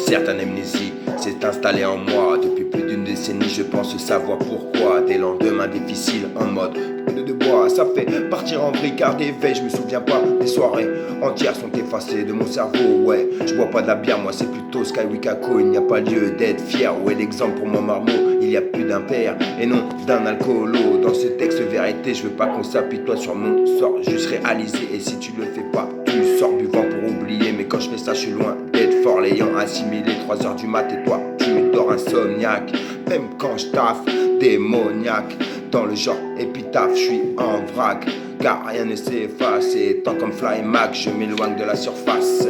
certaine amnésie s'est installée en moi. Depuis plus d'une décennie, je pense savoir pourquoi. Des lendemains difficiles en mode de bois, ça fait partir en vrille car des veilles, je me souviens pas. Des soirées entières sont effacées de mon cerveau. Ouais, je bois pas de la bière, moi c'est plutôt Skywikako. Il n'y a pas lieu d'être fier. Ouais, l'exemple pour mon marmot, il y a plus d'un père et non d'un alcoolo. Dans ce texte vérité, je veux pas qu'on s'apitoie sur mon sort, juste réaliser. Et si tu le fais pas, tu sors buvant pour oublier. Mais quand je fais ça, je suis loin d'être fort, l'ayant assimilé. 3h du mat et toi, tu dors insomniaque. Même quand je taffe, démoniaque. Dans le genre épitaphe, je suis en vrac. Car rien ne s'efface. Et tant comme Fly Mac, je m'éloigne de la surface.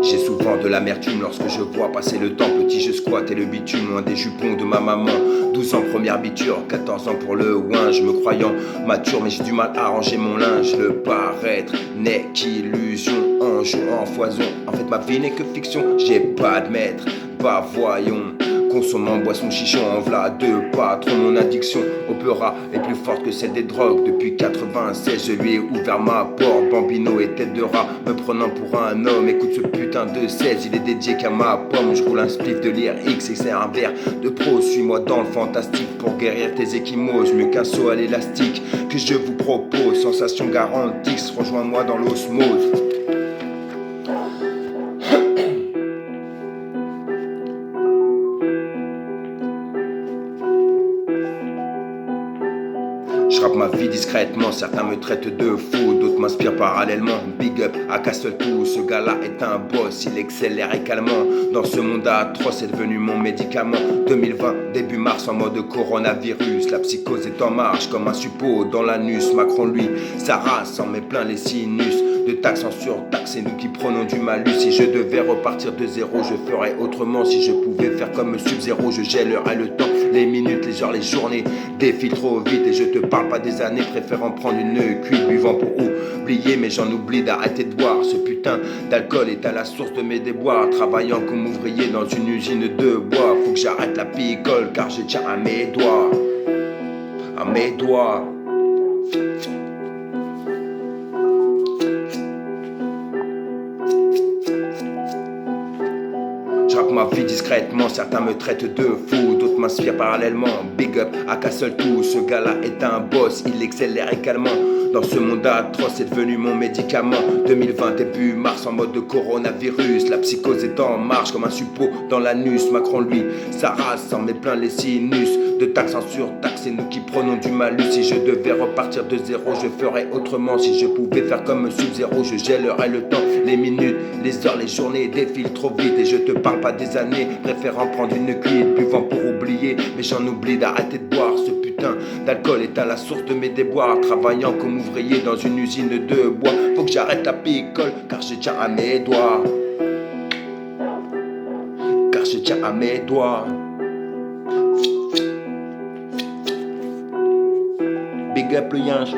J'ai souvent de l'amertume lorsque je vois passer le temps. Petit je squatte et le bitume, loin des jupons de ma maman. 12 ans première biture, 14 ans pour le ouin. Je me croyant mature mais j'ai du mal à ranger mon linge. Le paraître n'est qu'illusion, en jouant en foison. En fait ma vie n'est que fiction, j'ai pas de maître. Bah voyons, consommant boisson chichon, en v'là deux pas trop. Mon addiction au peura est plus forte que celle des drogues. Depuis 96 je lui ai ouvert ma porte. Bambino et tête de rat me prenant pour un homme. Écoute ce putain de 16, il est dédié qu'à ma pomme. Je roule un spliff de l'IRX et c'est un verre de pro. Suis-moi dans le fantastique pour guérir tes échymoses. Mieux qu'un saut à l'élastique que je vous propose. Sensation garantie, rejoins-moi dans l'osmose. Je rappe ma vie discrètement, certains me traitent de fou, d'autres m'inspirent parallèlement. Big up à Castle-Tout, ce gars-là est un boss, il accélère et calmant. Dans ce monde atroce, c'est devenu mon médicament. 2020, début mars, en mode coronavirus. La psychose est en marche comme un suppôt dans l'anus. Macron, lui, sa race en met plein les sinus. De taxe en surtaxe, c'est nous qui prenons du malus. Si je devais repartir de zéro, je ferais autrement. Si je pouvais faire comme Sub-Zero, je gèlerais le temps. Les minutes, les heures, les journées défilent trop vite. Et je te parle pas des années, préférant prendre une cuite, buvant pour oublier. Mais j'en oublie d'arrêter de boire. Ce putain d'alcool est à la source de mes déboires. Travaillant comme ouvrier dans une usine de bois. Faut que j'arrête la picole car je tiens à mes doigts. À mes doigts. Je rappe ma vie discrètement, certains me traitent de fou, d'autres m'inspirent parallèlement. Big up à Castle-Tout, ce gars-là est un boss, il accélère également. Dans ce monde atroce, c'est devenu mon médicament. 2020, début mars, en mode de coronavirus. La psychose est en marche comme un suppôt dans l'anus. Macron, lui, sa race en met plein les sinus. De taxe en surtaxe, c'est nous qui prenons du malus. Si je devais repartir de zéro, je ferais autrement. Si je pouvais faire comme Sub-Zero, je gèlerais le temps. Les minutes, les heures, les journées défilent trop vite. Et je te parle pas des années, préférant prendre une cuite, buvant pour oublier. Mais j'en oublie d'arrêter de boire. Ce putain d'alcool est à la source de mes déboires. Travaillant comme ouvrier dans une usine de bois. Faut que j'arrête la picole car je tiens à mes doigts. Car je tiens à mes doigts. Big up le yinche.